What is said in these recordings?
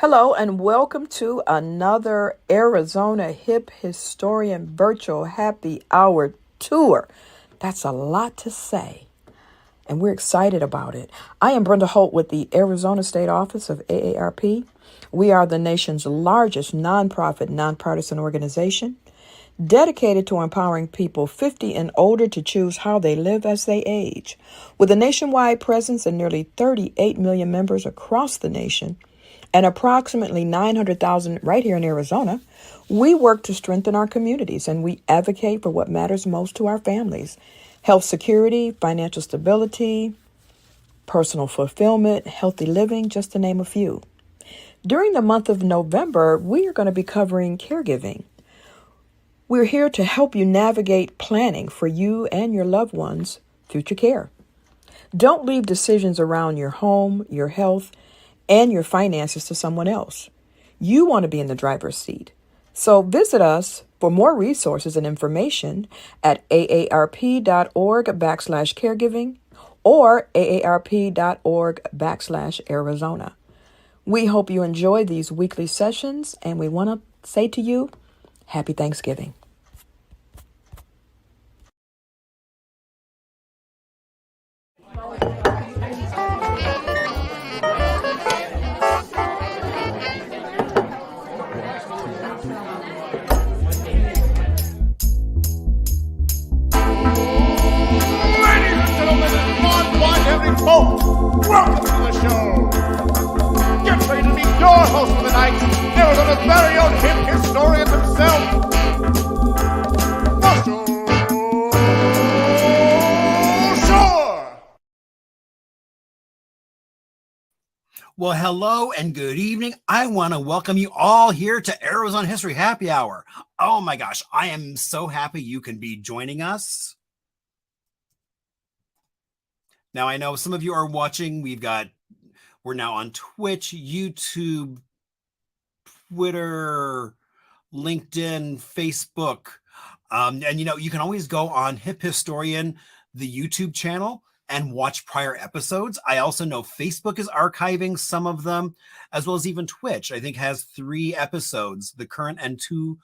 Hello, and welcome to another Arizona Hip Historian Virtual Happy Hour Tour. That's a lot to say, and we're excited about it. I am Brenda Holt with the Arizona State Office of AARP. We are the nation's largest nonprofit, nonpartisan organization dedicated to empowering people 50 and older to choose how they live as they age. With a nationwide presence and nearly 38 million members across the nation, and approximately 900,000 right here in Arizona, we work to strengthen our communities and we advocate for what matters most to our families: health security, financial stability, personal fulfillment, healthy living, just to name a few. During the month of November, we are going to be covering caregiving. We're here to help you navigate planning for you and your loved ones' future care. Don't leave decisions around your home, your health, and your finances to someone else. You want to be in the driver's seat. So visit us for more resources and information at aarp.org/caregiving or aarp.org/Arizona. We hope you enjoy these weekly sessions, and we want to say to you, Happy Thanksgiving. Ladies and gentlemen, non-blind every folk, welcome to the show. Get ready to meet your host for the night, Arizona's very own hip historian himself, Marshall Shore. Well, hello and good evening. I want to welcome you all here to Arizona History Happy Hour. Oh my gosh, I am so happy you can be joining us. Now, I know some of you are watching. We're now on Twitch, YouTube, Twitter, LinkedIn, Facebook. And you can always go on Hip Historian, the YouTube channel, and watch prior episodes. I also know Facebook is archiving some of them, as well as even Twitch, I think, has 3 episodes, the current and 2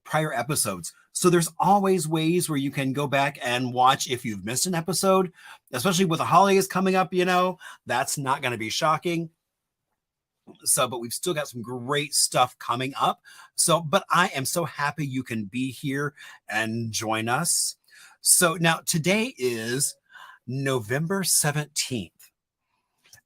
prior episodes. So there's always ways where you can go back and watch if you've missed an episode, especially with the holidays coming up, that's not going to be shocking. But we've still got some great stuff coming up. But I am so happy you can be here and join us. So now today is November 17th.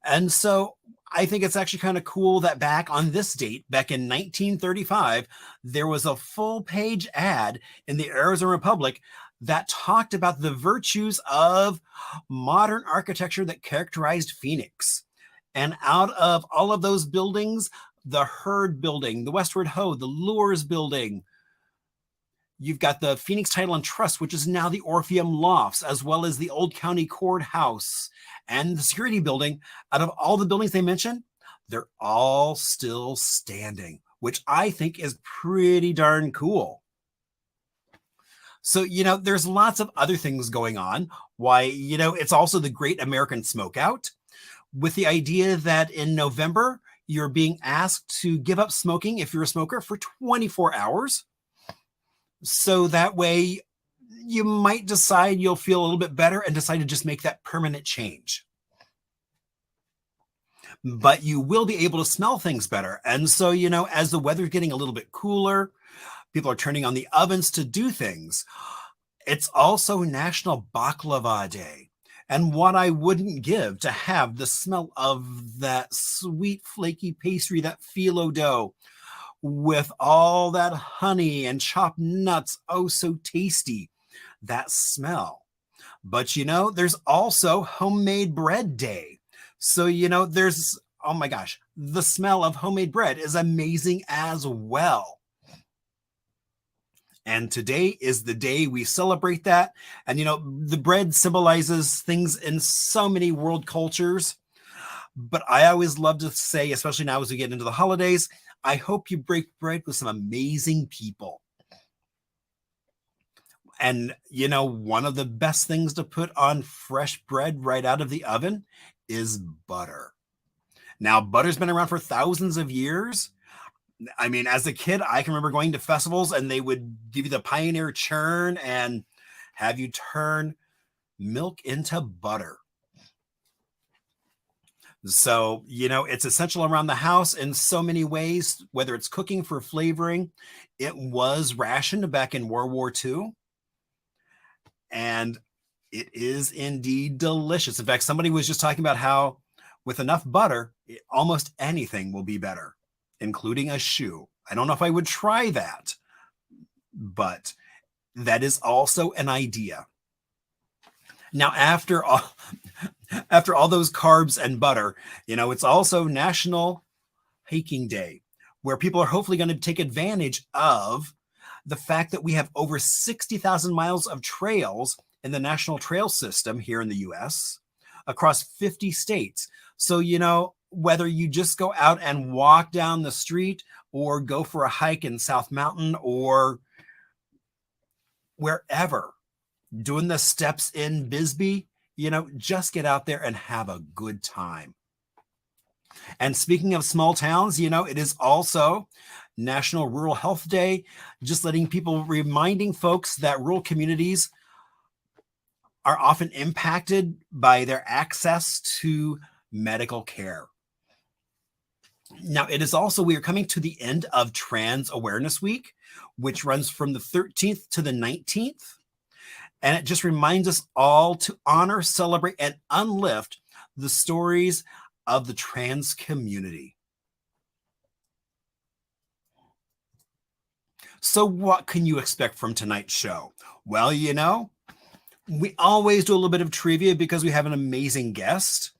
And so I think it's actually kind of cool that back on this date, back in 1935, there was a full-page ad in the Arizona Republic that talked about the virtues of modern architecture that characterized Phoenix. And out of all of those buildings, the Hurd Building, the Westward Ho, the Lures Building, you've got the Phoenix Title and Trust, which is now the Orpheum Lofts, as well as the Old County Courthouse and the Security Building. Out of all the buildings they mentioned, they're all still standing, which I think is pretty darn cool. So, there's lots of other things going on. Why, it's also the Great American Smokeout, with the idea that in November, you're being asked to give up smoking if you're a smoker for 24 hours. So that way you might decide you'll feel a little bit better and decide to just make that permanent change. But you will be able to smell things better. And so, as the weather's getting a little bit cooler, people are turning on the ovens to do things. It's also National Baklava Day. And what I wouldn't give to have the smell of that sweet, flaky pastry, that phyllo dough, with all that honey and chopped nuts. Oh, so tasty, that smell. But, there's also Homemade Bread Day. So, there's, oh my gosh, the smell of homemade bread is amazing as well. And today is the day we celebrate that. And, the bread symbolizes things in so many world cultures. But I always love to say, especially now as we get into the holidays, I hope you break bread with some amazing people. And, one of the best things to put on fresh bread right out of the oven is butter. Now, butter's been around for thousands of years. I mean, as a kid, I can remember going to festivals and they would give you the pioneer churn and have you turn milk into butter. So, it's essential around the house in so many ways, whether it's cooking for flavoring. It was rationed back in World War II, and it is indeed delicious. In fact, somebody was just talking about how with enough butter, almost anything will be better, including a shoe. I don't know if I would try that, but that is also an idea. Now, after all those carbs and butter, it's also National Hiking Day, where people are hopefully going to take advantage of the fact that we have over 60,000 miles of trails in the National Trail System here in the U.S. across 50 states. So, whether you just go out and walk down the street or go for a hike in South Mountain or wherever, doing the steps in Bisbee, just get out there and have a good time. And speaking of small towns, it is also National Rural Health Day, just reminding folks that rural communities are often impacted by their access to medical care. Now, we are coming to the end of Trans Awareness Week, which runs from the 13th to the 19th. And it just reminds us all to honor, celebrate, and uplift the stories of the trans community. So what can you expect from tonight's show? Well, we always do a little bit of trivia because we have an amazing guest.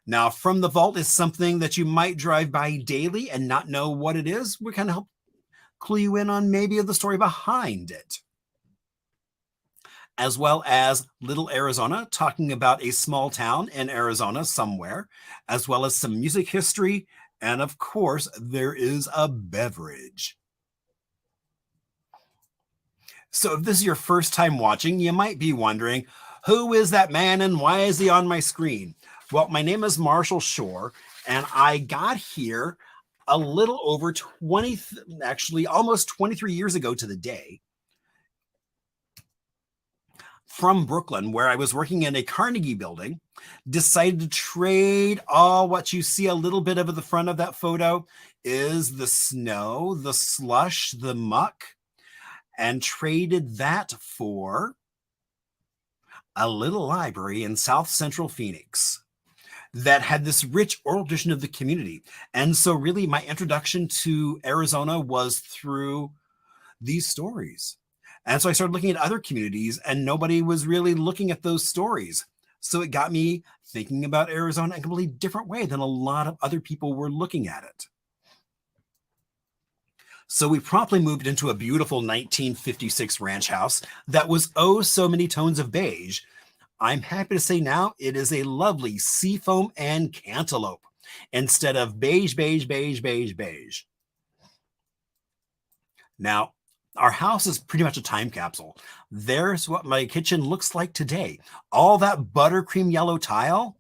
Now, From the Vault is something that you might drive by daily and not know what it is. We kind of help clue you in on maybe the story behind it. As well as Little Arizona, talking about a small town in Arizona somewhere, as well as some music history. And of course, there is a beverage. So if this is your first time watching, you might be wondering, who is that man and why is he on my screen? Well, my name is Marshall Shore, and I got here a little over almost 23 years ago to the day, from Brooklyn, where I was working in a Carnegie building, decided to trade all what you see a little bit of the front of that photo is the snow, the slush, the muck, and traded that for a little library in South Central Phoenix that had this rich oral tradition of the community. And so really my introduction to Arizona was through these stories. And so I started looking at other communities and nobody was really looking at those stories. So it got me thinking about Arizona in a completely different way than a lot of other people were looking at it. So we promptly moved into a beautiful 1956 ranch house that was oh so many tones of beige. I'm happy to say now it is a lovely seafoam and cantaloupe instead of beige, beige, beige, beige, beige. Now, our house is pretty much a time capsule. There's what my kitchen looks like today. All that buttercream yellow tile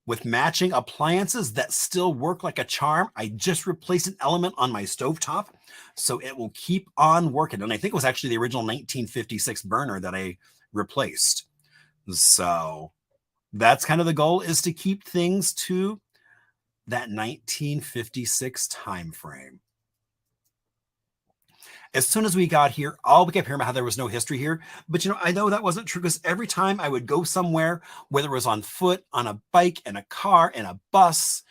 with matching appliances that still work like a charm. I just replaced an element on my stovetop, so it will keep on working. And I think it was actually the original 1956 burner that I replaced. So that's kind of the goal, is to keep things to that 1956 time frame. As soon as we got here, all we kept hearing about how there was no history here. But, I know that wasn't true, because every time I would go somewhere, whether it was on foot, on a bike, in a car, in a bus,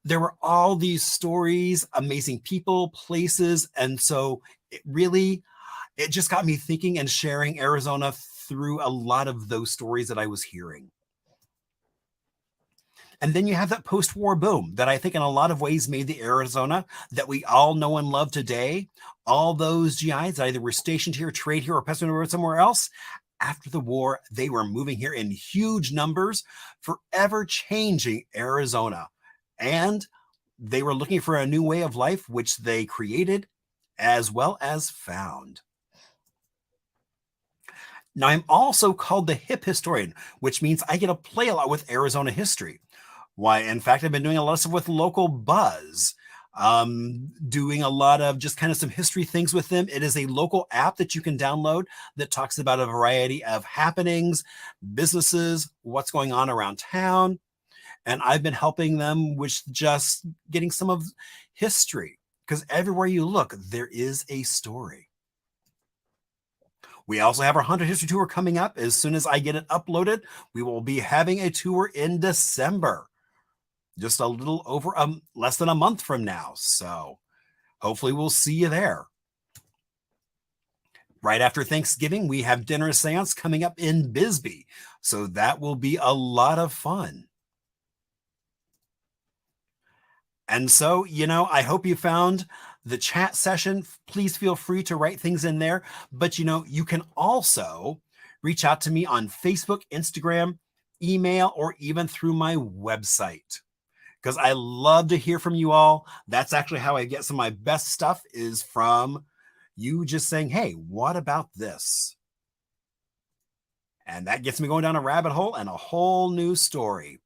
there were all these stories, amazing people, places. And so it just got me thinking and sharing Arizona through a lot of those stories that I was hearing. And then you have that post-war boom that I think in a lot of ways made the Arizona that we all know and love today. All those GIs that either were stationed here, trade here, or passed over somewhere else. After the war, they were moving here in huge numbers, forever changing Arizona. And they were looking for a new way of life, which they created as well as found. Now, I'm also called the hip historian, which means I get to play a lot with Arizona history. Why, in fact, I've been doing a lot of stuff with Local Buzz, doing a lot of just kind of some history things with them. It is a local app that you can download that talks about a variety of happenings, businesses, what's going on around town. And I've been helping them with just getting some of history, because everywhere you look, there is a story. We also have our Haunted History Tour coming up. As soon as I get it uploaded, we will be having a tour in December. Just a little over less than a month from now. So hopefully we'll see you there. Right after Thanksgiving, we have Dinner Seance coming up in Bisbee. So that will be a lot of fun. And so, I hope you found the chat session. Please feel free to write things in there. But, you can also reach out to me on Facebook, Instagram, email, or even through my website, because I love to hear from you all. That's actually how I get some of my best stuff, is from you just saying, hey, what about this? And that gets me going down a rabbit hole and a whole new story.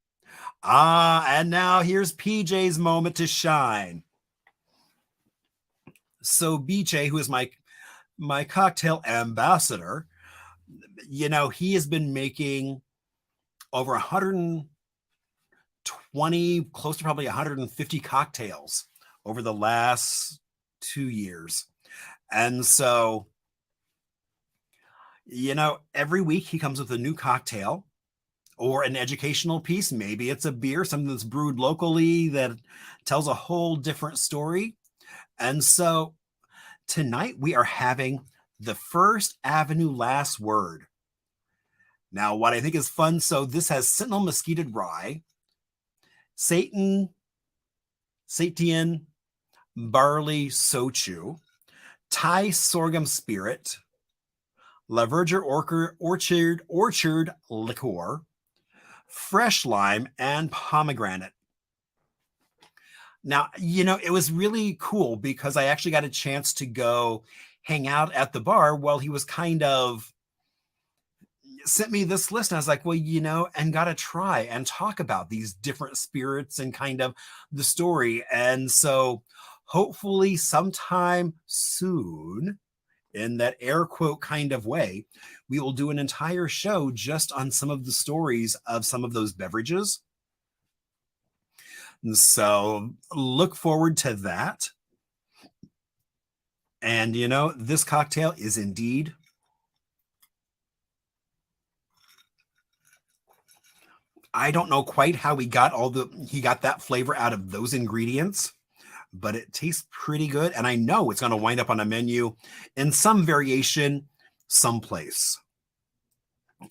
And now here's PJ's moment to shine. So BJ, who is my cocktail ambassador, he has been making over 120, close to probably 150 cocktails over the last 2 years. And so, every week he comes with a new cocktail or an educational piece. Maybe it's a beer, something that's brewed locally that tells a whole different story. And so tonight we are having the First Avenue Last Word. Now, what I think is fun, so this has Sentinel Mesquite Rye, Satan, Barley Sochu, Thai Sorghum Spirit, La Verger Orchard Liqueur, fresh lime, and pomegranate. Now, it was really cool because I actually got a chance to go hang out at the bar while he was kind of sent me this list. And I was like, well, and got to try and talk about these different spirits and kind of the story. And so hopefully sometime soon, in that air quote kind of way, we will do an entire show just on some of the stories of some of those beverages. And so look forward to that. And, this cocktail is indeed I don't know quite how he got that flavor out of those ingredients, but it tastes pretty good. And I know it's going to wind up on a menu in some variation someplace.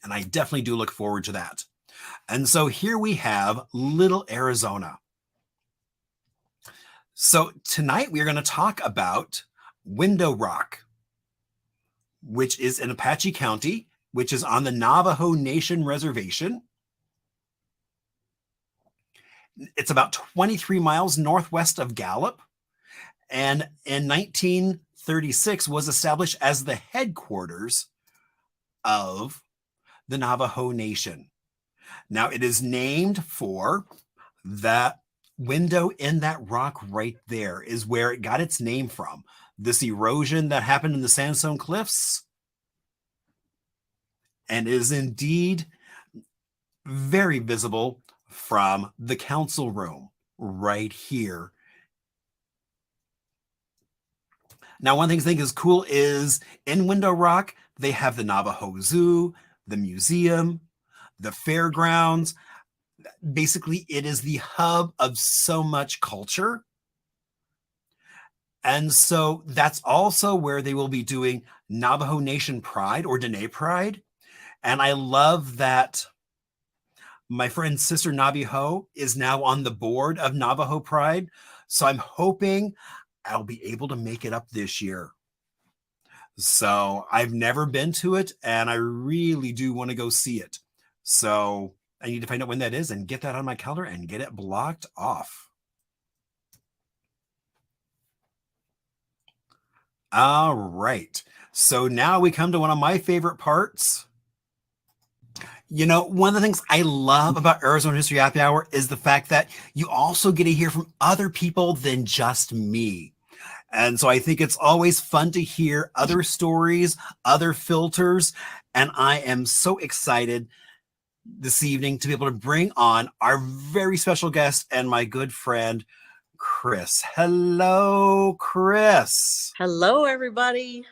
And I definitely do look forward to that. And so here we have Little Arizona. So tonight we are going to talk about Window Rock, which is in Apache County, which is on the Navajo Nation Reservation. It's about 23 miles northwest of Gallup, and in 1936 was established as the headquarters of the Navajo Nation. Now, it is named for that window in that rock right there is where it got its name from. This erosion that happened in the sandstone cliffs, and is indeed very visible from the council room right here. Now, one thing I think is cool is in Window Rock, they have the Navajo Zoo, the museum, the fairgrounds. Basically, it is the hub of so much culture. And so that's also where they will be doing Navajo Nation Pride or Dene Pride. And I love that my friend Sister Naviho is now on the board of Navajo Pride. So I'm hoping I'll be able to make it up this year. So I've never been to it, and I really do want to go see it. So I need to find out when that is and get that on my calendar and get it blocked off. All right. So now we come to one of my favorite parts. You know, one of the things I love about Arizona History Happy Hour is the fact that you also get to hear from other people than just me. And so I think it's always fun to hear other stories, other filters. And I am so excited this evening to be able to bring on our very special guest and my good friend, Kris. Hello, Kris. Hello, everybody.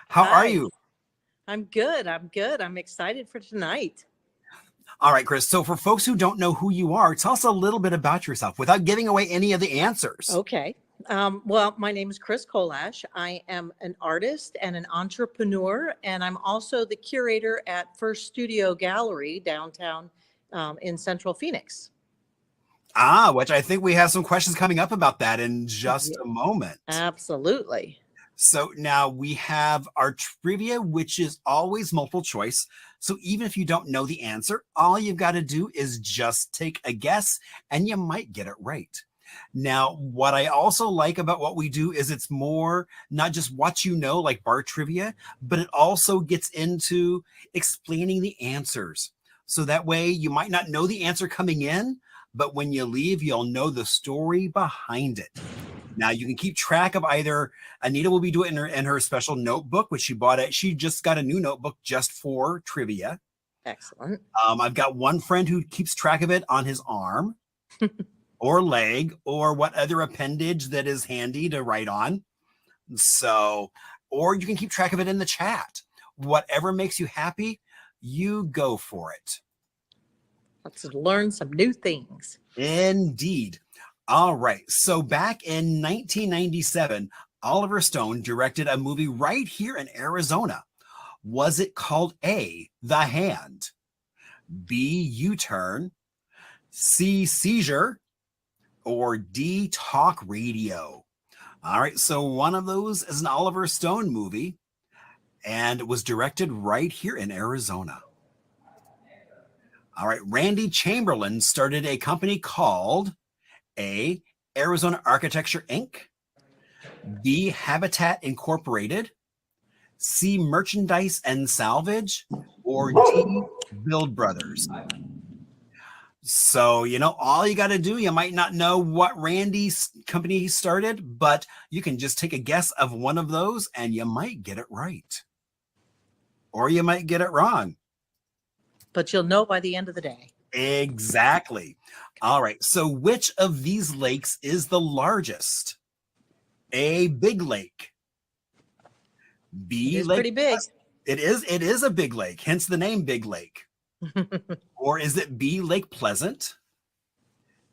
How are Hi. you? I'm good. I'm excited for tonight. All right, Kris. So for folks who don't know who you are, tell us a little bit about yourself without giving away any of the answers. Okay. Well, my name is Kris Kollasch. I am an artist and an entrepreneur, and I'm also the curator at First Studio Gallery downtown in Central Phoenix. Which I think we have some questions coming up about that in just a moment. Absolutely. So now we have our trivia, which is always multiple choice. So even if you don't know the answer, all you've got to do is just take a guess and you might get it right. Now, what I also like about what we do is it's more not just what you know, like bar trivia, but it also gets into explaining the answers. So that way you might not know the answer coming in, but when you leave, you'll know the story behind it. Now you can keep track of either Anita will be doing it in her special notebook, which she bought it. She just got a new notebook just for trivia. Excellent. I've got one friend who keeps track of it on his arm or leg or what other appendage that is handy to write on. So, or you can keep track of it in the chat. Whatever makes you happy, you go for it. Let's learn some new things. Indeed. All right. So back in 1997, Oliver Stone directed a movie right here in Arizona. Was it called A, The Hand, B, U-Turn, C, Seizure, or D, Talk Radio? All right. So one of those is an Oliver Stone movie and it was directed right here in Arizona. All right. Randy Chamberlain started a company called A, Arizona Architecture Inc., B, Habitat Incorporated, C, Merchandise and Salvage, or D, Build Brothers. So, you know, all you got to do, you might not know what Randy's company started, but you can just take a guess of one of those and you might get it right. Or you might get it wrong. But you'll know by the end of the day. Exactly. All right. So which of these lakes is the largest? A, Big Lake. B, It's Lake pretty big. It is a big lake, hence the name Big Lake. Or is it B, Lake Pleasant,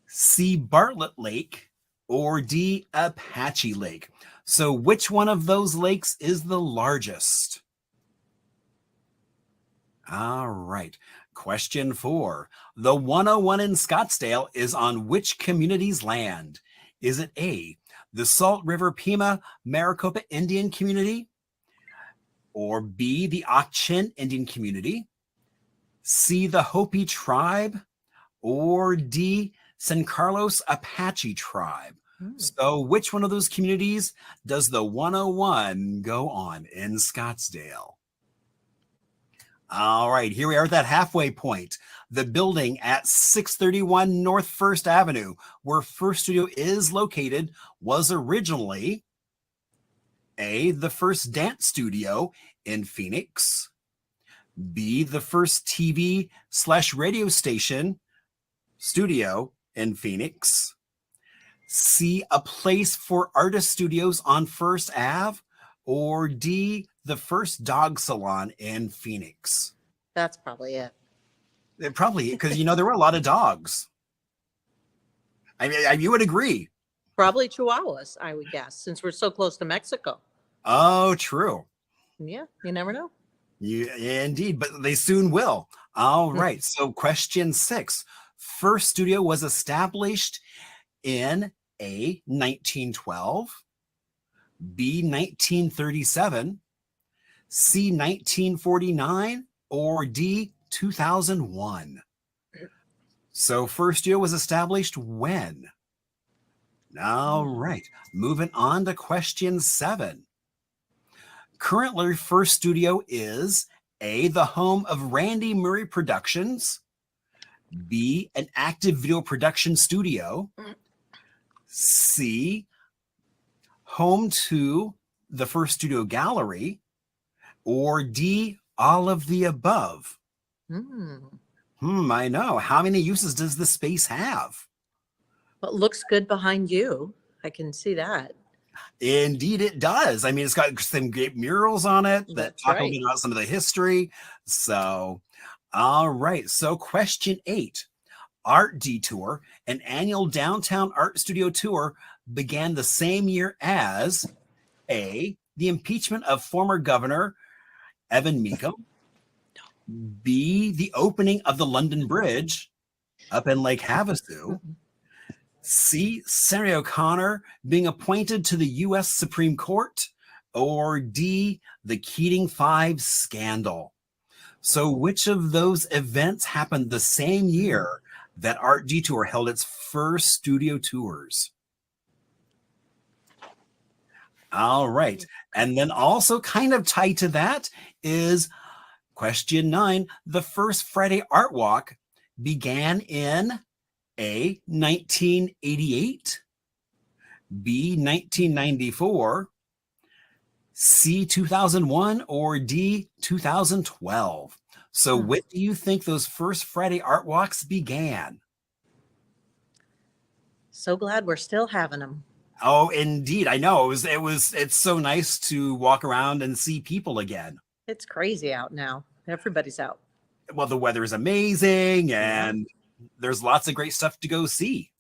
C, Bartlett Lake, or D, Apache Lake? So which one of those lakes is the largest? All right. Question 4. The 101 in Scottsdale is on which community's land? Is it A, the Salt River Pima Maricopa Indian Community, or B, the Ak-Chin Indian Community, C, the Hopi Tribe, or D, San Carlos Apache Tribe? So which one of those communities does the 101 go on in Scottsdale? All right, here we are at that halfway point. The building at 631 North First Avenue, where First Studio is located, was originally A, the first dance studio in Phoenix, B, the first TV/radio station studio in Phoenix, C, a place for artist studios on First Ave, or D, the first dog salon in Phoenix? That's probably it. It probably, because, you know, there were a lot of dogs. I mean, you would agree. Probably Chihuahuas, I would guess, since we're so close to Mexico. Oh, true. Yeah, you never know. Indeed, but they soon will. All right. So question 6. First studio was established in A, 1912, B, 1937, C, 1949, or D, 2001. So First Studio was established when? All right, moving on to question 7. Currently, First Studio is A, the home of Randy Murray Productions. B, an active video production studio. C, home to the first studio gallery. Or D, all of the above. I know. How many uses does the space have? Well, it looks good behind you. I can see that. Indeed, it does. I mean, it's got some great murals on it that That's talk a right. little bit about some of the history. So, all right. So, question 8. Art Detour, an annual downtown art studio tour, began the same year as A, the impeachment of former governor Evan Meekum. B, the opening of the London Bridge up in Lake Havasu. C, Senator O'Connor being appointed to the U.S. Supreme Court. Or D, the Keating 5 scandal. So which of those events happened the same year that Art Detour held its first studio tours? All right. And then also kind of tied to that is question 9. The first Friday Art Walk began in A, 1988, B, 1994, C, 2001, or D, 2012. So when do you think those first Friday Art Walks began? So glad we're still having them. Oh, indeed. I know. It's so nice to walk around and see people again. It's crazy out now. Everybody's out. Well, the weather is amazing and there's lots of great stuff to go see.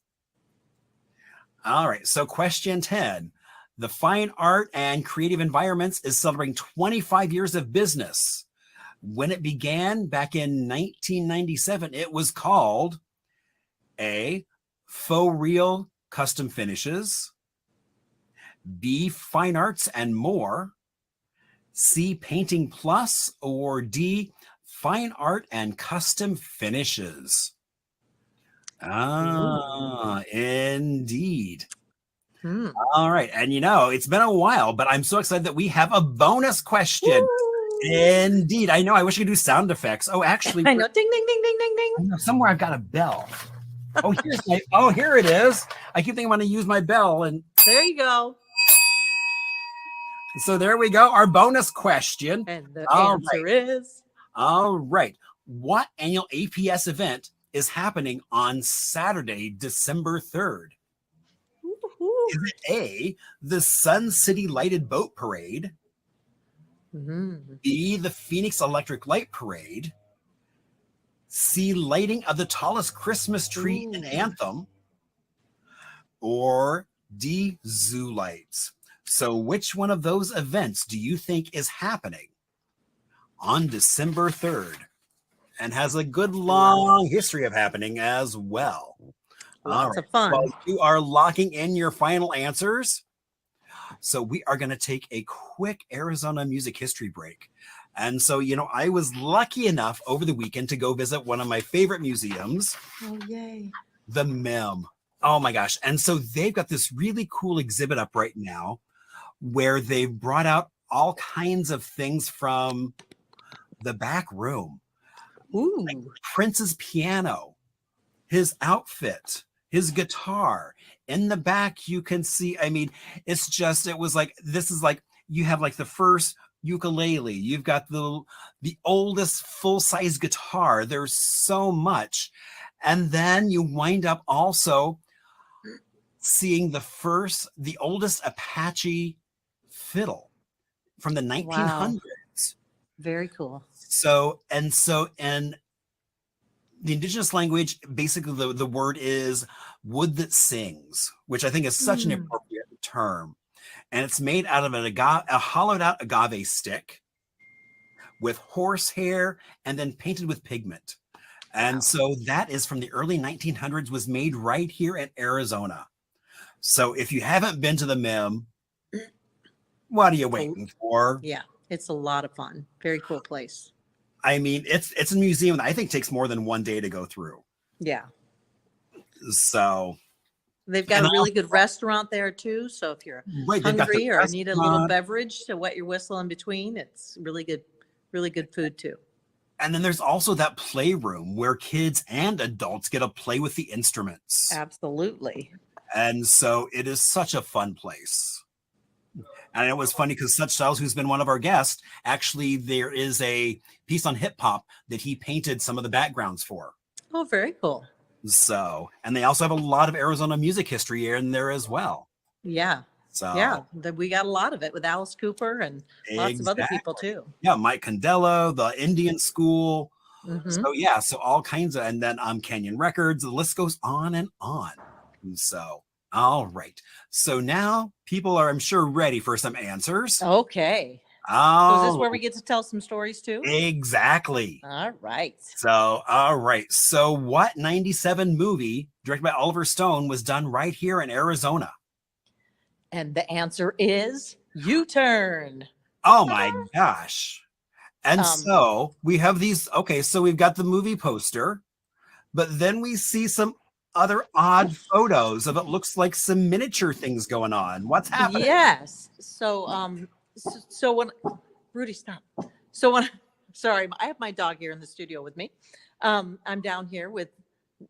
All right. So question 10. The Fine Art and Creative Environments is celebrating 25 years of business. When it began back in 1997, it was called A, Faux Real Custom Finishes, B, Fine Arts and More, C, Painting Plus, or D, Fine Art and Custom Finishes. Indeed. All right. And it's been a while, but I'm so excited that we have a bonus question. Woo! Indeed. I know. I wish I could do sound effects. Oh, actually. I know. Ding, ding, ding, ding, ding, ding. I know, somewhere I've got a bell. Oh, here it is. I keep thinking I'm going to use my bell. And there you go. So there we go. Our bonus question. And the answer is. All right. What annual APS event is happening on Saturday, December 3rd? Is it A, the Sun City Lighted Boat Parade? B, the Phoenix Electric Light Parade? C, lighting of the tallest Christmas tree in Anthem? Or D, zoo lights? So which one of those events do you think is happening on December 3rd and has a good long history of happening as well? Lots of fun. Well, you are locking in your final answers. So we are going to take a quick Arizona music history break. And so, I was lucky enough over the weekend to go visit one of my favorite museums. Oh, yay. The MIM. Oh my gosh. And so they've got this really cool exhibit up right now where they've brought out all kinds of things from the back room. Ooh. Like Prince's piano, his outfit, his guitar. In the back, you can see, this is like, you have like the first ukulele. You've got the oldest full-size guitar. There's so much. And then you wind up also seeing the oldest Apache fiddle from the 1900s. Wow. Very cool. So in the indigenous language, basically the word is wood that sings, which I think is such an appropriate term. And it's made out of a hollowed out agave stick with horsehair and then painted with pigment. And so that is from the early 1900s, was made right here at Arizona. So if you haven't been to the MIM, what are you waiting for? Yeah, it's a lot of fun. Very cool place. It's a museum that I think takes more than one day to go through. Yeah. So they've got a really good restaurant there too. So if you're hungry or need a little beverage to wet your whistle in between, it's really good Really good food too. And then there's also that playroom where kids and adults get to play with the instruments. Absolutely. And so it is such a fun place. And it was funny because Such Styles, who's been one of our guests, actually, there is a piece on hip hop that he painted some of the backgrounds for. Oh, very cool. So, and they also have a lot of Arizona music history in there as well. Yeah. So, yeah, we got a lot of it with Alice Cooper and lots of other people too. Yeah, Mike Condello, the Indian School. Mm-hmm. So yeah, so all kinds of, and then Canyon Records. The list goes on and on. And so, all right. So now people are, I'm sure, ready for some answers. Okay. Oh, so is this where we get to tell some stories too? Exactly. All right. So, all right. So what 97 movie directed by Oliver Stone was done right here in Arizona? And the answer is U-Turn. Oh my gosh. And so we have these, okay, so we've got the movie poster, but then we see some other odd photos of it looks like some miniature things going on. What's happening? Yes. So so when Rudy, stop. So when sorry, I have my dog here in the studio with me. I'm down here with,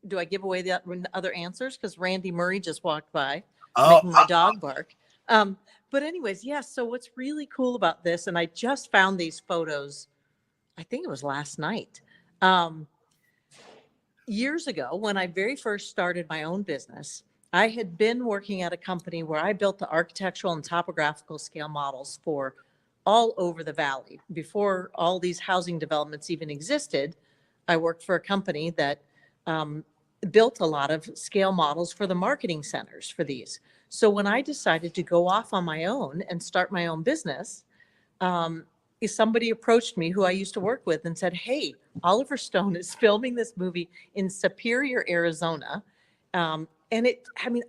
do I give away the other answers? Because Randy Murray just walked by. Making my dog bark. But anyways, yes. So what's really cool about this, and I just found these photos, I think it was last night. Years ago, when I very first started my own business, I had been working at a company where I built the architectural and topographical scale models for all over the valley. Before all these housing developments even existed, I worked for a company that built a lot of scale models for the marketing centers for these. So when I decided to go off on my own and start my own business, somebody approached me who I used to work with and said, hey, Oliver Stone is filming this movie in Superior, Arizona. And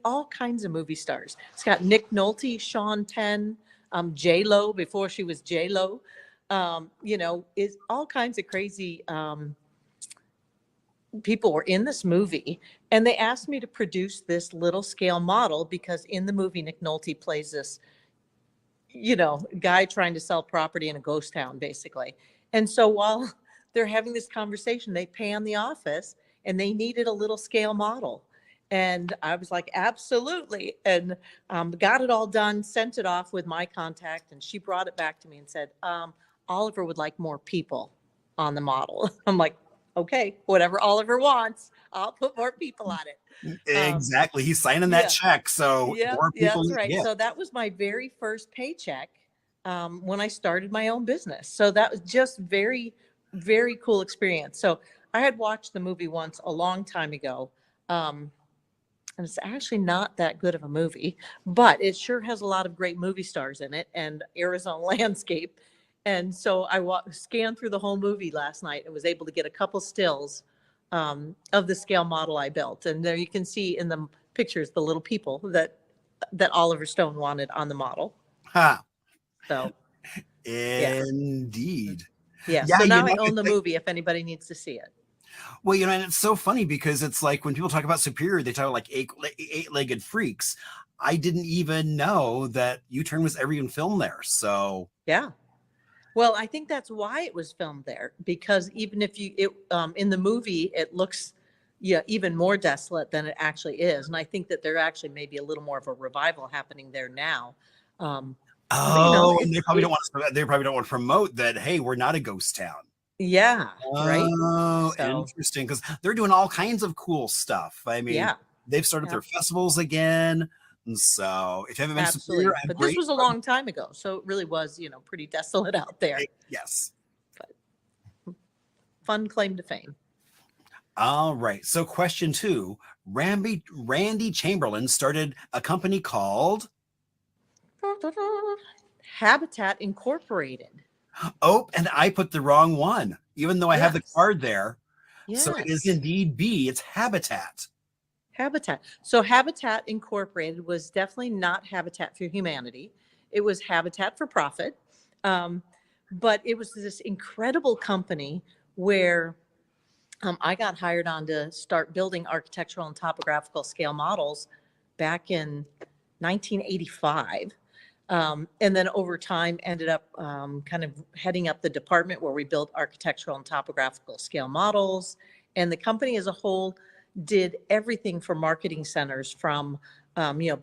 all kinds of movie stars. It's got Nick Nolte, Sean Penn, J-Lo before she was J-Lo. Is all kinds of crazy people were in this movie, and they asked me to produce this little scale model because in the movie Nick Nolte plays this guy trying to sell property in a ghost town basically. And so while they're having this conversation, they pan the office and they needed a little scale model, and I was like, absolutely, and got it all done, sent it off with my contact, and she brought it back to me and said, Oliver would like more people on the model. I'm like, okay, whatever Oliver wants, I'll put more people on it. Exactly. He's signing that check. So more people. That's right. So that was my very first paycheck when I started my own business. So that was just very, very cool experience. So I had watched the movie once a long time ago. And it's actually not that good of a movie, but it sure has a lot of great movie stars in it and Arizona landscape. And so I scanned through the whole movie last night and was able to get a couple stills of the scale model I built. And there you can see in the pictures the little people that Oliver Stone wanted on the model. Ha. So indeed. Yeah. So now I own the movie if anybody needs to see it. Well, and it's so funny because it's like when people talk about Superior, they talk about like eight-legged freaks. I didn't even know that U-Turn was ever even filmed there. So yeah. Well, I think that's why it was filmed there, because even if in the movie, it looks even more desolate than it actually is. And I think that there actually may be a little more of a revival happening there now. And they probably don't want to promote that, hey, we're not a ghost town. Yeah. Right. Oh, interesting. Because they're doing all kinds of cool stuff. I mean, they've started their festivals again. And so if you haven't been to Superior, but this was a long time ago. So it really was, pretty desolate out there. Yes. But fun claim to fame. All right. So question 2, Randy Chamberlain started a company called Habitat Incorporated. Oh, and I put the wrong one, even though I have the card there. Yes. So it is indeed B. It's Habitat. Habitat. So Habitat Incorporated was definitely not Habitat for Humanity. It was Habitat for Profit. But it was this incredible company where I got hired on to start building architectural and topographical scale models back in 1985. And then over time ended up kind of heading up the department where we built architectural and topographical scale models. And the company as a whole did everything for marketing centers, from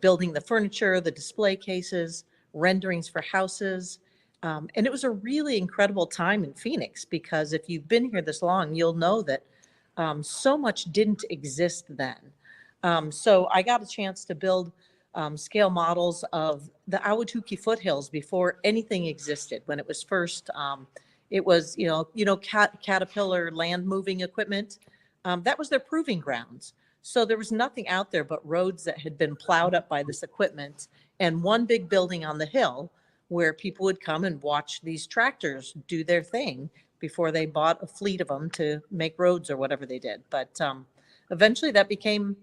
building the furniture, the display cases, renderings for houses. And it was a really incredible time in Phoenix, because if you've been here this long, you'll know that so much didn't exist then. So I got a chance to build scale models of the Ahwatukee foothills before anything existed. When it was first, it was, Caterpillar land moving equipment. That was their proving grounds. So there was nothing out there but roads that had been plowed up by this equipment, and one big building on the hill where people would come and watch these tractors do their thing before they bought a fleet of them to make roads or whatever they did. But eventually that became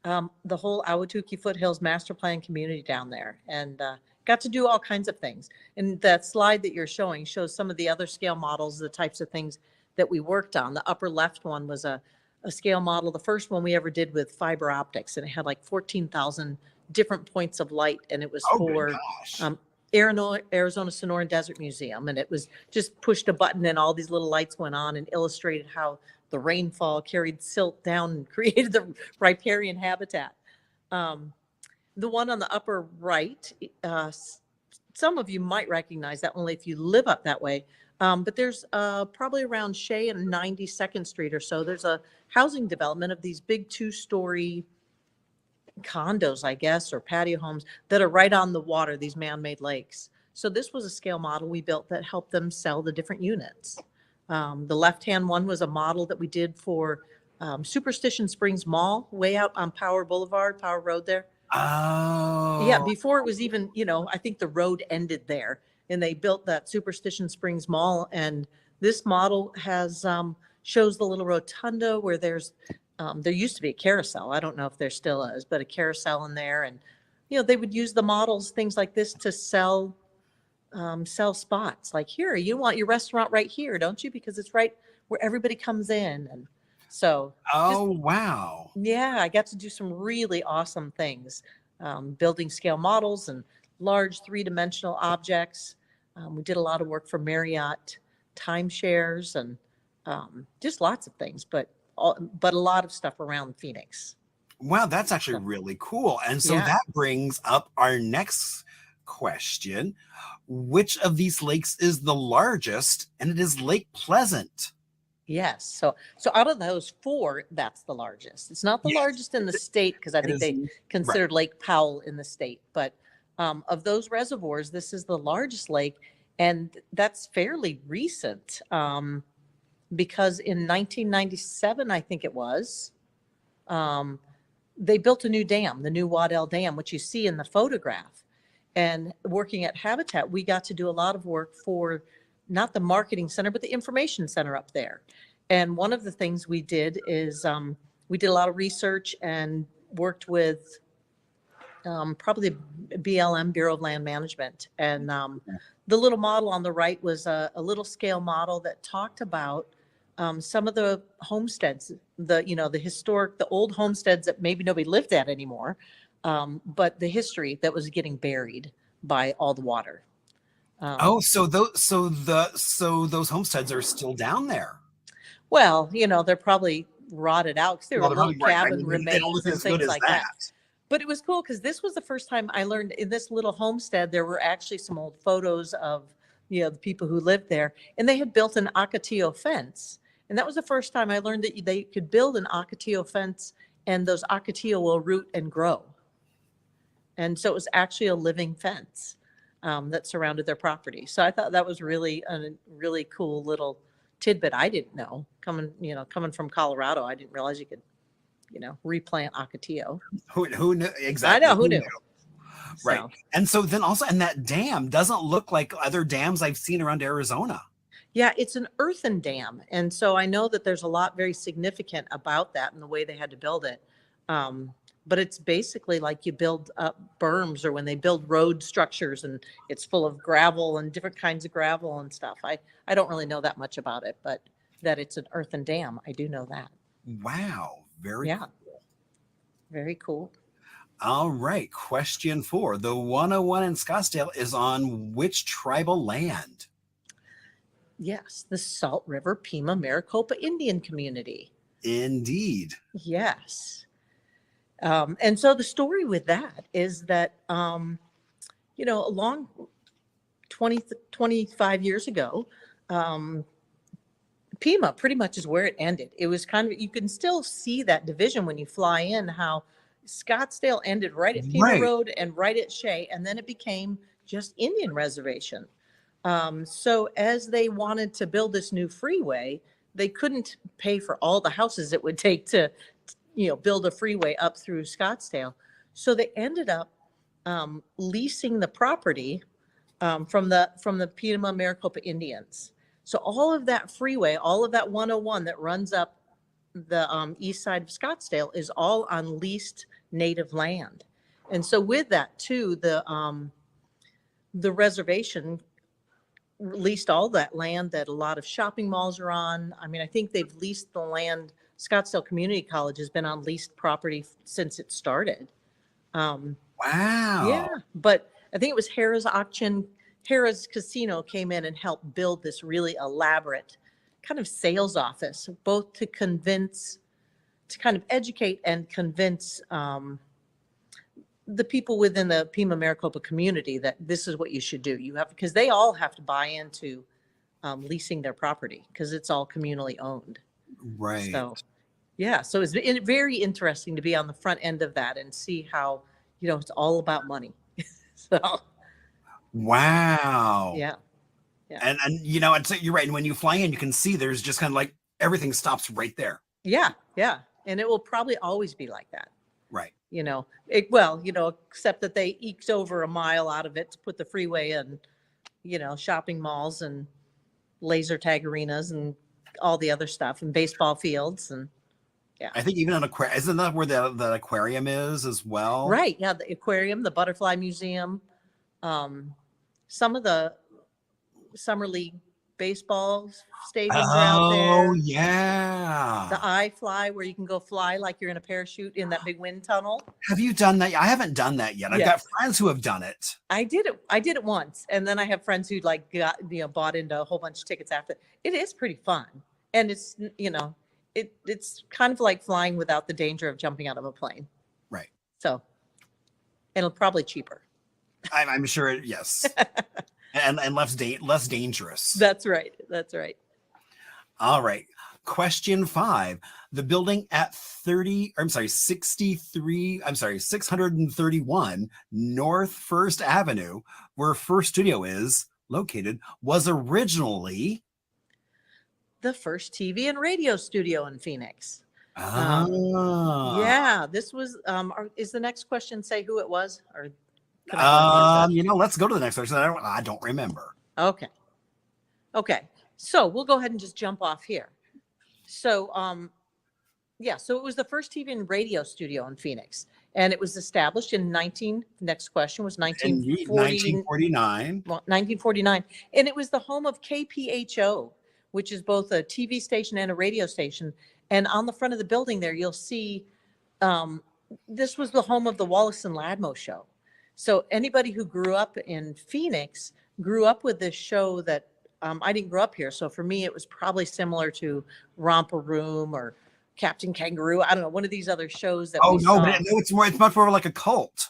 the whole Ahwatukee Foothills master plan community down there, and got to do all kinds of things. And that slide that you're showing shows some of the other scale models, the types of things that we worked on. The upper left one was a scale model, the first one we ever did with fiber optics, and it had like 14,000 different points of light, and it was for Arizona Sonoran Desert Museum, and it was just pushed a button and all these little lights went on and illustrated how the rainfall carried silt down and created the riparian habitat. The one on the upper right, some of you might recognize that only if you live up that way, but there's probably around Shea and 92nd Street or so, there's a housing development of these big 2-story condos, I guess, or patio homes that are right on the water, these man-made lakes. So this was a scale model we built that helped them sell the different units. The left-hand one was a model that we did for Superstition Springs Mall, way out on Power Road there. Oh. Yeah, before it was even, I think the road ended there, and they built that Superstition Springs Mall. And this model has shows the little rotunda where there used to be a carousel. I don't know if there still is, but a carousel in there. And, they would use the models, things like this, to sell spots. Like, here, you want your restaurant right here, don't you? Because it's right where everybody comes in. And so. Wow. Yeah, I got to do some really awesome things, building scale models and large 3-dimensional objects. We did a lot of work for Marriott timeshares and just lots of things, but a lot of stuff around Phoenix. Wow, that's actually really cool. And so that brings up our next question. Which of these lakes is the largest? And it is Lake Pleasant. Yes. So out of those 4, that's the largest. It's not the largest in the state, because I think they considered Lake Powell in the state. But of those reservoirs, this is the largest lake. And that's fairly recent. Because in 1997, I think it was, they built a new dam, the new Waddell Dam, which you see in the photograph. And working at Habitat, we got to do a lot of work for not the marketing center, but the information center up there. And one of the things we did is we did a lot of research and worked with probably the BLM, Bureau of Land Management. And the little model on the right was a little scale model that talked about some of the homesteads, the old homesteads that maybe nobody lived at anymore, but the history that was getting buried by all the water. So those homesteads are still down there. Well, they're probably rotted out because they were little cabin remains and things like that. But it was cool because this was the first time I learned in this little homestead, there were actually some old photos of, the people who lived there, and they had built an ocotillo fence. And that was the first time I learned that they could build an ocotillo fence and those ocotillo will root and grow. And so it was actually a living fence that surrounded their property. So I thought that was really a really cool little tidbit I didn't know. Coming from Colorado, I didn't realize you could, replant ocotillo. Who knew exactly? I know, who knew? Right. So. And so then also, and that dam doesn't look like other dams I've seen around Arizona. Yeah, it's an earthen dam. And so I know that there's a lot very significant about that and the way they had to build it. But it's basically like you build berms, or when they build road structures, and it's full of gravel and different kinds of gravel and stuff. I don't really know that much about it, but that it's an earthen dam, I do know that. Wow. Very cool. Very cool. All right. Question 4. The 101 in Scottsdale is on which tribal land? Yes, the Salt River Pima Maricopa Indian Community. Indeed. Yes. And so the story with that is that, along 25 years ago, Pima pretty much is where it ended. It was kind of, you can still see that division when you fly in, how Scottsdale ended right at Pima Right. Road and right at Shea, and then it became just Indian reservation. So as they wanted to build this new freeway, they couldn't pay for all the houses it would take to, build a freeway up through Scottsdale. So they ended up leasing the property from the Pima Maricopa Indians. So all of that freeway, all of that 101 that runs up the east side of Scottsdale is all on leased native land. And so with that too, the reservation leased all that land that a lot of shopping malls are on. I mean, I think they've leased the land. Scottsdale Community College has been on leased property since it started. Wow. Yeah, but I think it was Harrah's Casino came in and helped build this really elaborate kind of sales office, both to kind of educate and convince the people within the Pima Maricopa community that this is what you should do. Because they all have to buy into leasing their property because it's all communally owned. Right. So, yeah, so it's very interesting to be on the front end of that and see how, it's all about money. So, Wow. yeah. And and so you're right. And when you fly in, you can see there's just kind of like everything stops right there. Yeah. And it will probably always be like that. Right. Except that they eked over a mile out of it to put the freeway and, shopping malls and laser tag arenas and all the other stuff and baseball fields. And yeah. I think even an aquarium, isn't that where the aquarium is as well? Right. Yeah. The aquarium, the butterfly museum, some of the summer league baseball stadiums are out there. Oh, yeah. The iFly, where you can go fly like you're in a parachute in that big wind tunnel. Have you done that? I haven't done that yet. I've got friends who have done it. I did it once, and then I have friends who bought into a whole bunch of tickets after. It is pretty fun, and it's it's kind of like flying without the danger of jumping out of a plane. Right. So, and it'll probably cheaper. I'm sure. Yes. and less dangerous. That's right. All right. Question 5. The building at 631 North First Avenue, where First Studio is located, was originally the first TV and radio studio in Phoenix. Ah. This was, is the next question say who it was? Or let's go to the next question. I don't remember. Okay. So we'll go ahead and just jump off here. So, so it was the first TV and radio studio in Phoenix, and it was established in next question was 1949. 1949. And it was the home of KPHO, which is both a TV station and a radio station. And on the front of the building there, you'll see, this was the home of the Wallace and Ladmo show. So anybody who grew up in Phoenix grew up with this show that, I didn't grow up here. So for me, it was probably similar to Romper Room or Captain Kangaroo. I don't know, one of these other shows that it's much more like a cult.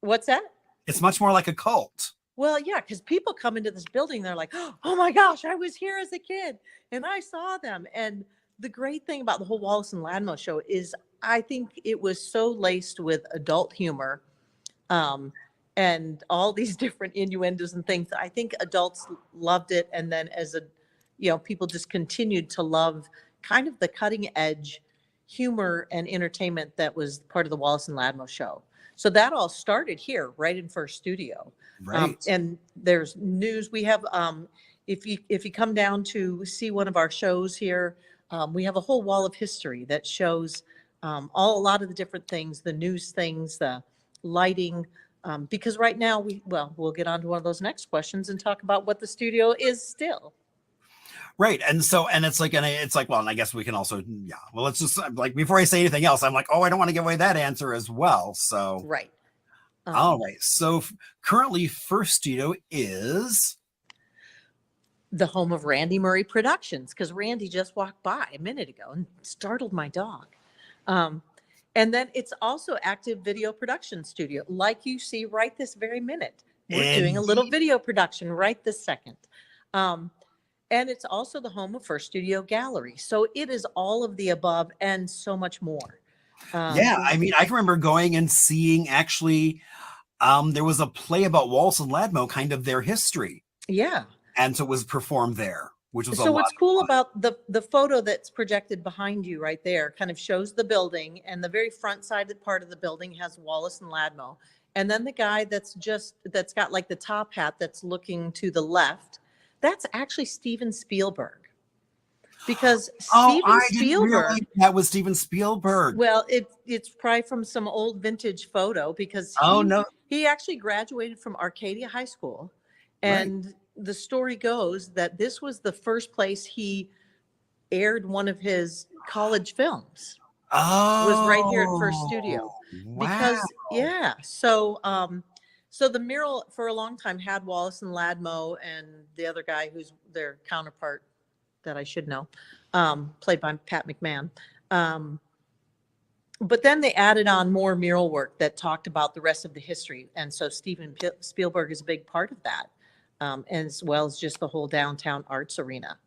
What's that? It's much more like a cult. Well, yeah, because people come into this building, they're like, oh my gosh, I was here as a kid and I saw them. And the great thing about the whole Wallace and Ladmo show is I think it was so laced with adult humor, and all these different innuendos and things. I think adults loved it. And then people just continued to love kind of the cutting edge humor and entertainment that was part of the Wallace and Ladmo show. So that all started here, right in First Studio. Right. And there's news. We have, if you come down to see one of our shows here, we have a whole wall of history that shows a lot of the different things, the news things, the lighting, because right now we'll get on to one of those next questions and talk about what the studio is still. Right. And so, and it's like, well, and I guess we can also, yeah, well, let's just like, before I say anything else, I'm like, oh, I don't want to give away that answer as well. So, Right. all right. So currently First Studio is the home of Randy Murray Productions, because Randy just walked by a minute ago and startled my dog. And then it's also active video production studio, like you see right this very minute. We're doing a little video production right this second. And it's also the home of First Studio Gallery. So it is all of the above and so much more. yeah, I mean, I can remember going and seeing actually, there was a play about Wallace and Ladmo, kind of their history. Yeah. And so it was performed there, which was So what's cool about the photo that's projected behind you right there kind of shows the building, and the very front side part of the building has Wallace and Ladmo. And then the guy that's got like the top hat that's looking to the left, that's actually Steven Spielberg. Because Steven Spielberg, that was Steven Spielberg. Well, it's probably from some old vintage photo, because he actually graduated from Arcadia High School, and the story goes that this was the first place he aired one of his college films. Was right here at First Studio. Wow. Because so the mural for a long time had Wallace and Ladmo and the other guy who's their counterpart that I should know, played by Pat McMahon. But then they added on more mural work that talked about the rest of the history. And so Steven Spielberg is a big part of that, as well as just the whole downtown arts arena.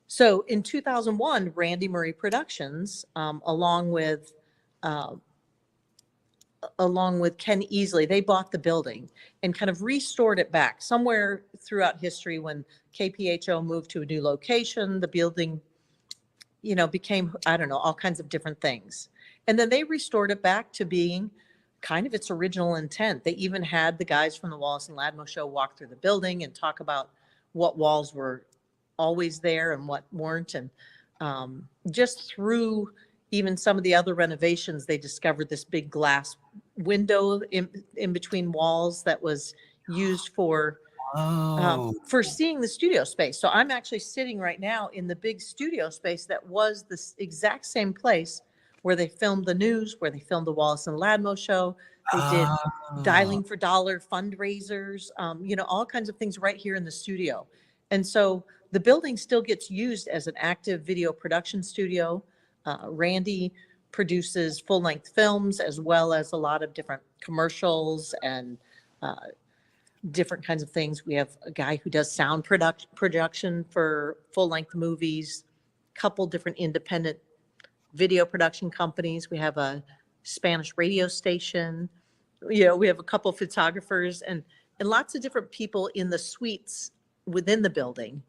So in 2001, Randy Murray Productions, along with Ken Easley, they bought the building and kind of restored it back. Somewhere throughout history, when KPHO moved to a new location, the building, became, I don't know, all kinds of different things. And then they restored it back to being kind of its original intent. They even had the guys from the Wallace and Ladmo show walk through the building and talk about what walls were always there and what weren't. And just through even some of the other renovations, they discovered this big glass window in between walls that was used for seeing the studio space. So I'm actually sitting right now in the big studio space that was the exact same place where they filmed the news, where they filmed the Wallace and Ladmo show. They did Dialing for Dollar fundraisers, all kinds of things right here in the studio. And so the building still gets used as an active video production studio. Randy produces full-length films, as well as a lot of different commercials and different kinds of things. We have a guy who does sound production for full-length movies, a couple different independent video production companies. We have a Spanish radio station. We have a couple of photographers and lots of different people in the suites within the building.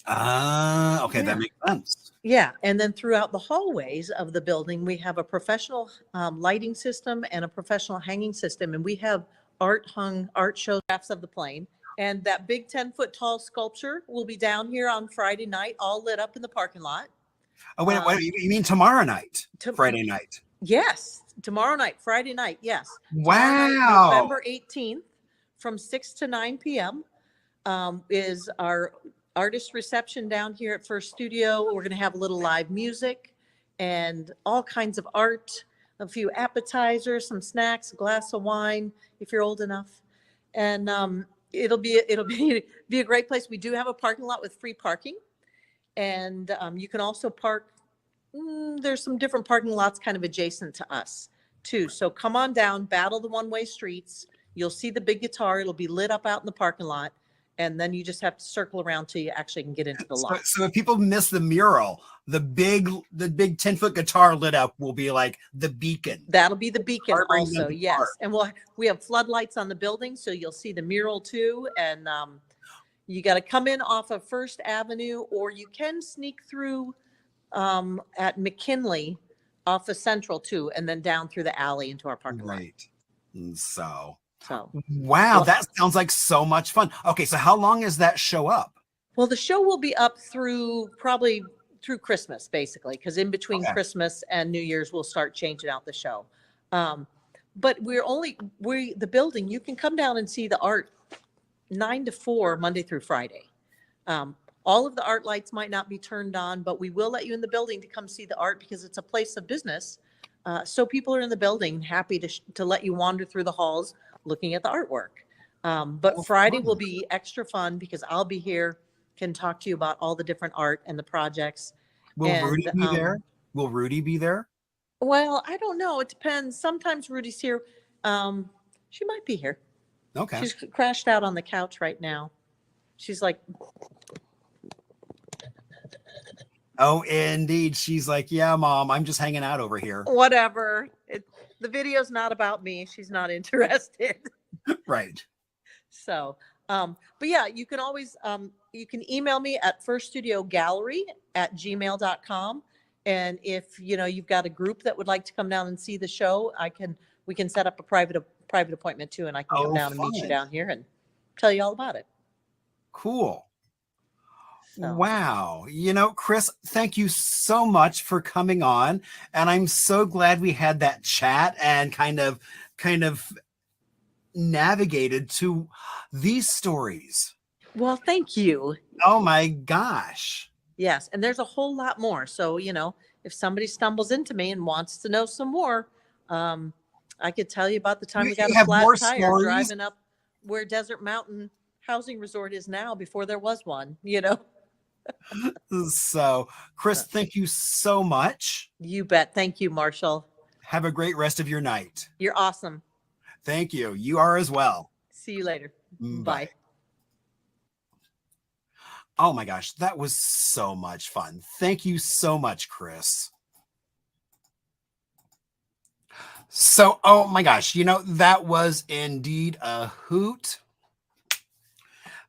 Okay, that makes sense. Yeah, and then throughout the hallways of the building, we have a professional lighting system and a professional hanging system, and we have art shows of the plane. And that big 10-foot tall sculpture will be down here on Friday night, all lit up in the parking lot. Oh, wait, you mean tomorrow night? Friday night? Yes, tomorrow night, Friday night, yes. Wow. Night, November 18th from 6 to 9 p.m. Is our artist reception down here at First Studio. We're going to have a little live music and all kinds of art, a few appetizers, some snacks, a glass of wine, if you're old enough. And it'll be a great place. We do have a parking lot with free parking. And you can also park, there's some different parking lots kind of adjacent to us too. So come on down, battle the one-way streets. You'll see the big guitar. It'll be lit up out in the parking lot. And then you just have to circle around till you actually can get into the lot. So if people miss the mural, the big 10-foot guitar lit up will be like the beacon. That'll be the beacon also, yes. And we have floodlights on the building, so you'll see the mural too. And you got to come in off of First Avenue, or you can sneak through at McKinley off of Central too, and then down through the alley into our parking lot. Right. So wow, that sounds like so much fun. Okay, so how long is that show up? Well, the show will be up probably through Christmas, basically, because in between Christmas and New Year's, we'll start changing out the show. But the building, you can come down and see the art 9 to 4, Monday through Friday. All of the art lights might not be turned on, but we will let you in the building to come see the art because it's a place of business. So people are in the building, happy to let you wander through the halls looking at the artwork. But Friday will be extra fun because I'll be here, can talk to you about all the different art and the projects. Will And Rudy be there? Will Rudy be there? well, I don't know. It depends. Sometimes Rudy's here. She might be here. Okay. She's crashed out on the couch right now. She's like, Oh, indeed. She's like, yeah, Mom, I'm just hanging out over here. whatever. The video's not about me. She's not interested. Right. So, but yeah, you can always, you can email me at firststudiogallery@gmail.com. And if, you've got a group that would like to come down and see the show, we can set up a private appointment too. And I can come down and meet you fun. down here and tell you all about it. Cool. So. Wow. Kris, thank you so much for coming on. And I'm so glad we had that chat and kind of navigated to these stories. Well, thank you. Oh my gosh. Yes. And there's a whole lot more. So, if somebody stumbles into me and wants to know some more, I could tell you about the time we got a flat tire stories? driving up where Desert Mountain Housing Resort is now before there was one, So, Kris, thank you so much. You bet. Thank you, Marshall. Have a great rest of your night. You're awesome. Thank you. You are as well. See you later. Bye. Oh my gosh, that was so much fun. Thank you so much, Kris. So, oh my gosh, that was indeed a hoot.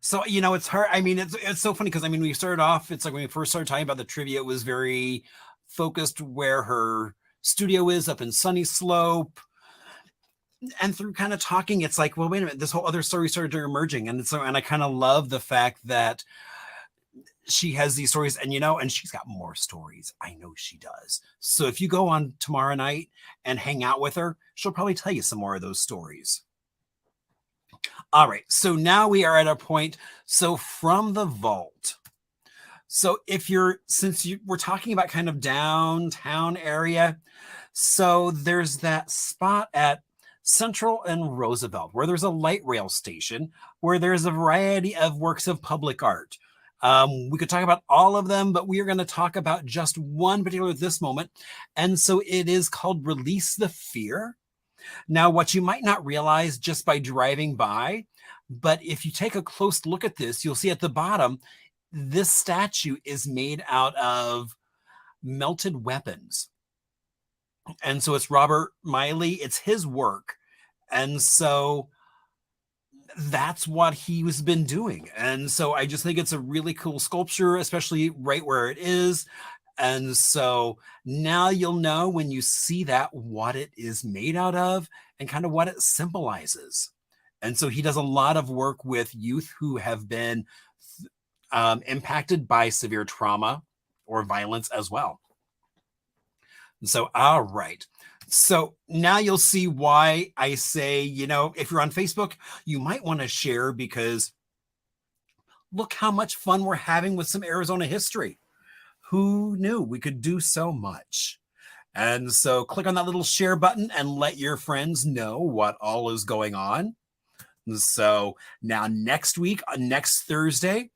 So, it's her. I mean, it's so funny because, we started off, it's like when we first started talking about the trivia, it was very focused where her studio is up in Sunny Slope. And through kind of talking, it's like, well, wait a minute, this whole other story started emerging. And I kind of love the fact that she has these stories and she's got more stories. I know she does. So if you go on tomorrow night and hang out with her, she'll probably tell you some more of those stories. All right. So now we are at a point. So from the vault. So we're talking about kind of downtown area. So there's that spot at Central and Roosevelt where there's a light rail station where there's a variety of works of public art. We could talk about all of them, but we are going to talk about just one particular at this moment. And so it is called Release the Fear. Now, what you might not realize just by driving by, but if you take a close look at this, you'll see at the bottom, this statue is made out of melted weapons. And so it's Robert Miley. It's his work. And so that's what he's been doing. And so I just think it's a really cool sculpture, especially right where it is. And so now you'll know when you see that what it is made out of and kind of what it symbolizes. And so he does a lot of work with youth who have been impacted by severe trauma or violence as well. So, all right. So now you'll see why I say, if you're on Facebook, you might want to share because look how much fun we're having with some Arizona history. Who knew we could do so much? And so click on that little share button and let your friends know what all is going on. So now next week, next Thursday,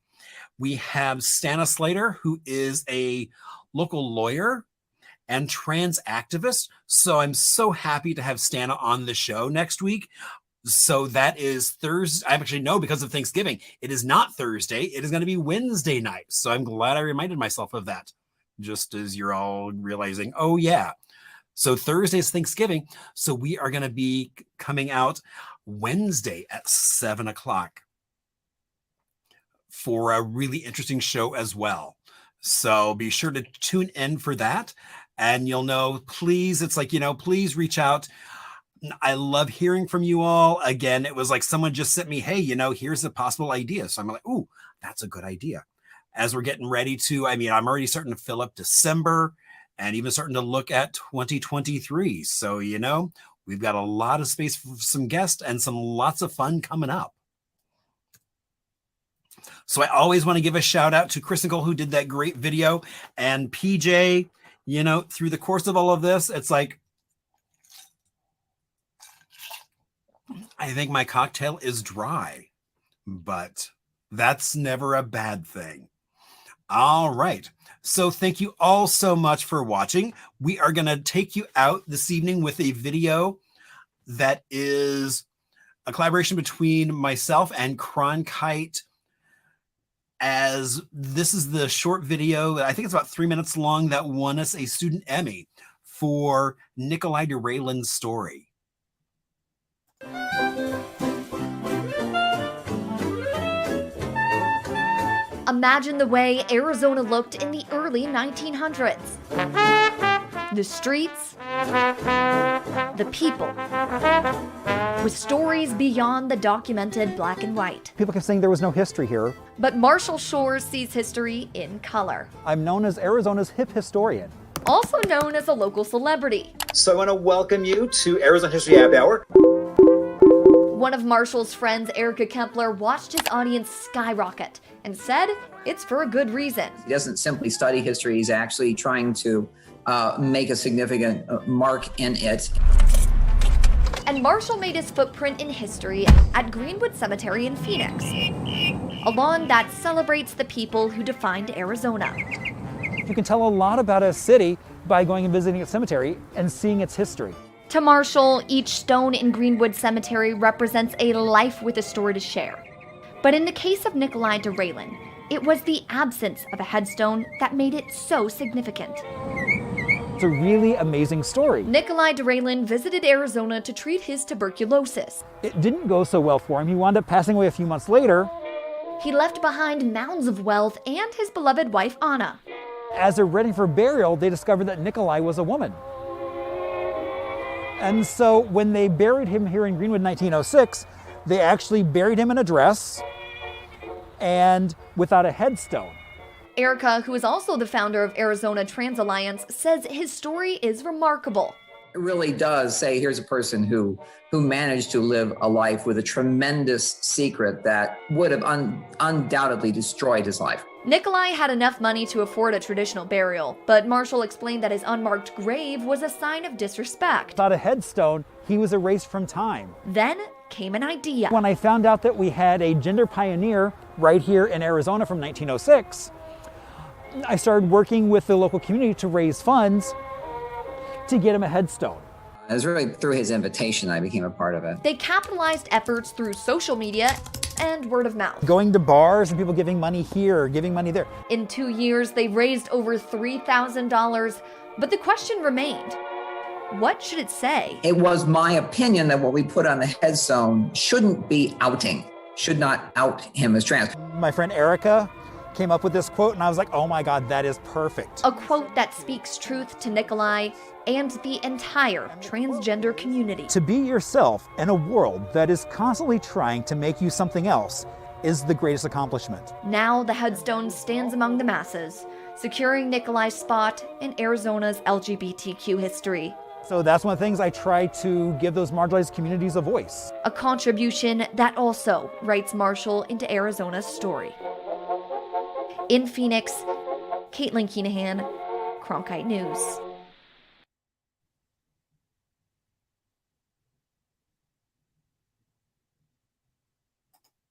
we have Stana Slater, who is a local lawyer and trans activist. So I'm so happy to have Stana on the show next week. So that is Thursday. I actually know because of Thanksgiving. It is not Thursday. It is going to be Wednesday night. So I'm glad I reminded myself of that, just as you're all realizing, oh yeah. So Thursday is Thanksgiving. So we are going to be coming out Wednesday at 7:00 for a really interesting show as well. So be sure to tune in for that. And you'll know, please, it's like, please reach out. I love hearing from you all. Again, it was like someone just sent me, hey, here's a possible idea. So I'm like, ooh, that's a good idea. As we're getting ready to, I'm already starting to fill up December and even starting to look at 2023. So, we've got a lot of space for some guests and lots of fun coming up. So I always want to give a shout out to Kris Kollasch, who did that great video, and PJ. You know, through the course of all of this, it's like, I think my cocktail is dry, but that's never a bad thing. All right. So thank you all so much for watching. We are going to take you out this evening with a video that is a collaboration between myself and Cronkite, as this is the short video, I think it's about 3 minutes long, that won us a student Emmy for Nikolai DeRaylin's story. Imagine the way Arizona looked in the early 1900s. The streets, the people, with stories beyond the documented black and white. People kept saying there was no history here. But Marshall Shores sees history in color. I'm known as Arizona's hip historian. Also known as a local celebrity. So I want to welcome you to Arizona History Happy Hour. One of Marshall's friends, Erica Kempler, watched his audience skyrocket and said it's for a good reason. He doesn't simply study history, he's actually trying to make a significant mark in it. And Marshall made his footprint in history at Greenwood Cemetery in Phoenix, a lawn that celebrates the people who defined Arizona. You can tell a lot about a city by going and visiting a cemetery and seeing its history. To Marshall, each stone in Greenwood Cemetery represents a life with a story to share. But in the case of Nikolai DeRaylin, it was the absence of a headstone that made it so significant. It's a really amazing story. Nikolai DeRaylin visited Arizona to treat his tuberculosis. It didn't go so well for him. He wound up passing away a few months later. He left behind mounds of wealth and his beloved wife, Anna. As they're ready for burial, they discovered that Nikolai was a woman. And so when they buried him here in Greenwood in 1906, they actually buried him in a dress and without a headstone. Erica, who is also the founder of Arizona Trans Alliance, says his story is remarkable. It really does say here's a person who managed to live a life with a tremendous secret that would have undoubtedly destroyed his life. Nikolai had enough money to afford a traditional burial, but Marshall explained that his unmarked grave was a sign of disrespect. Without a headstone, he was erased from time. Then came an idea. When I found out that we had a gender pioneer right here in Arizona from 1906, I started working with the local community to raise funds to get him a headstone. It was really through his invitation I became a part of it. They capitalized efforts through social media and word of mouth. Going to bars and people giving money here, giving money there. In 2 years, they raised over $3,000, but the question remained, what should it say? It was my opinion that what we put on the headstone shouldn't be outing, should not out him as trans. My friend Erica came up with this quote and I was like, oh my God, that is perfect. A quote that speaks truth to Nikolai and the entire transgender community. To be yourself in a world that is constantly trying to make you something else is the greatest accomplishment. Now the headstone stands among the masses, securing Nikolai's spot in Arizona's LGBTQ history. So that's one of the things I try to give those marginalized communities a voice. A contribution that also writes Marshall into Arizona's story. In Phoenix, Caitlin Keenahan, Cronkite News.